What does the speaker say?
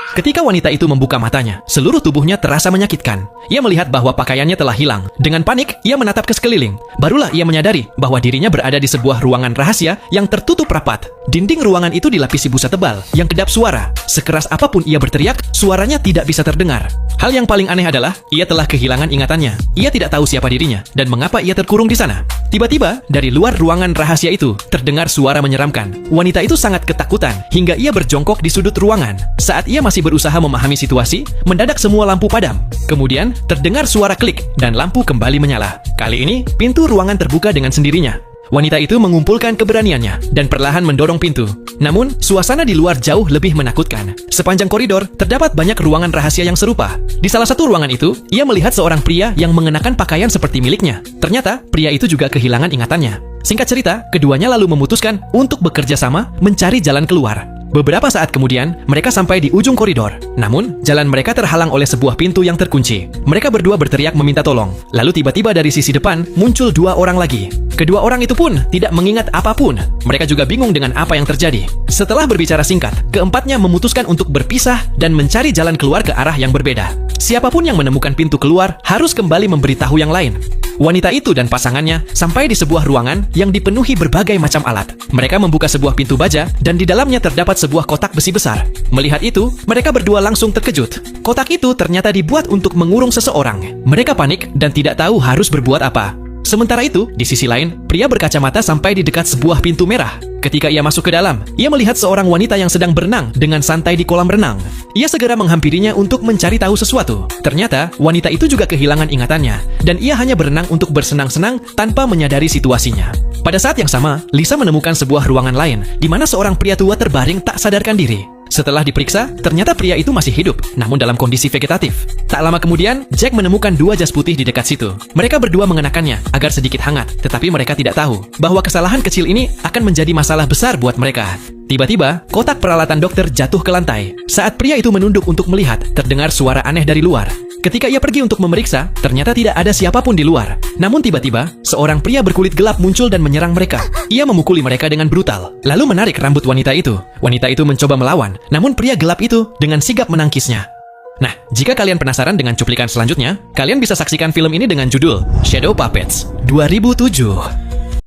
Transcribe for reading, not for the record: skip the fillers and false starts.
Ketika wanita itu membuka matanya, seluruh tubuhnya terasa menyakitkan. Ia melihat bahwa pakaiannya telah hilang. Dengan panik, ia menatap ke sekeliling. Barulah ia menyadari bahwa dirinya berada di sebuah ruangan rahasia yang tertutup rapat. Dinding ruangan itu dilapisi busa tebal yang kedap suara. Sekeras apapun ia berteriak, suaranya tidak bisa terdengar. Hal yang paling aneh adalah, ia telah kehilangan ingatannya. Ia tidak tahu siapa dirinya dan mengapa ia terkurung di sana. Tiba-tiba, dari luar ruangan rahasia itu, terdengar suara menyeramkan. Wanita itu sangat ketakutan hingga ia berjongkok di sudut ruangan. Saat ia masih berusaha memahami situasi, mendadak semua lampu padam. Kemudian, terdengar suara klik dan lampu kembali menyala. Kali ini, pintu ruangan terbuka dengan sendirinya. Wanita itu mengumpulkan keberaniannya dan perlahan mendorong pintu. Namun, suasana di luar jauh lebih menakutkan. Sepanjang koridor, terdapat banyak ruangan rahasia yang serupa. Di salah satu ruangan itu, ia melihat seorang pria yang mengenakan pakaian seperti miliknya. Ternyata, pria itu juga kehilangan ingatannya. Singkat cerita, keduanya lalu memutuskan untuk bekerja sama mencari jalan keluar. Beberapa saat kemudian, mereka sampai di ujung koridor. Namun, jalan mereka terhalang oleh sebuah pintu yang terkunci. Mereka berdua berteriak meminta tolong. Lalu tiba-tiba dari sisi depan, muncul dua orang lagi. Kedua orang itu pun tidak mengingat apapun. Mereka juga bingung dengan apa yang terjadi. Setelah berbicara singkat, keempatnya memutuskan untuk berpisah dan mencari jalan keluar ke arah yang berbeda. Siapapun yang menemukan pintu keluar harus kembali memberitahu yang lain. Wanita itu dan pasangannya sampai di sebuah ruangan yang dipenuhi berbagai macam alat. Mereka membuka sebuah pintu baja dan di dalamnya terdapat sebuah kotak besi besar. Melihat itu, mereka berdua langsung terkejut. Kotak itu ternyata dibuat untuk mengurung seseorang. Mereka panik dan tidak tahu harus berbuat apa. Sementara itu, di sisi lain, pria berkacamata sampai di dekat sebuah pintu merah. Ketika ia masuk ke dalam, ia melihat seorang wanita yang sedang berenang dengan santai di kolam renang. Ia segera menghampirinya untuk mencari tahu sesuatu. Ternyata, wanita itu juga kehilangan ingatannya, dan ia hanya berenang untuk bersenang-senang tanpa menyadari situasinya. Pada saat yang sama, Lisa menemukan sebuah ruangan lain, di mana seorang pria tua terbaring tak sadarkan diri. Setelah diperiksa, ternyata pria itu masih hidup, namun dalam kondisi vegetatif. Tak lama kemudian, Jack menemukan dua jas putih di dekat situ. Mereka berdua mengenakannya agar sedikit hangat, tetapi mereka tidak tahu bahwa kesalahan kecil ini akan menjadi masalah besar buat mereka. Tiba-tiba, kotak peralatan dokter jatuh ke lantai. Saat pria itu menunduk untuk melihat, terdengar suara aneh dari luar. Ketika ia pergi untuk memeriksa, ternyata tidak ada siapapun di luar. Namun tiba-tiba, seorang pria berkulit gelap muncul dan menyerang mereka. Ia memukuli mereka dengan brutal, lalu menarik rambut wanita itu. Wanita itu mencoba melawan, namun pria gelap itu dengan sigap menangkisnya. Nah, jika kalian penasaran dengan cuplikan selanjutnya, kalian bisa saksikan film ini dengan judul Shadow Puppets 2007.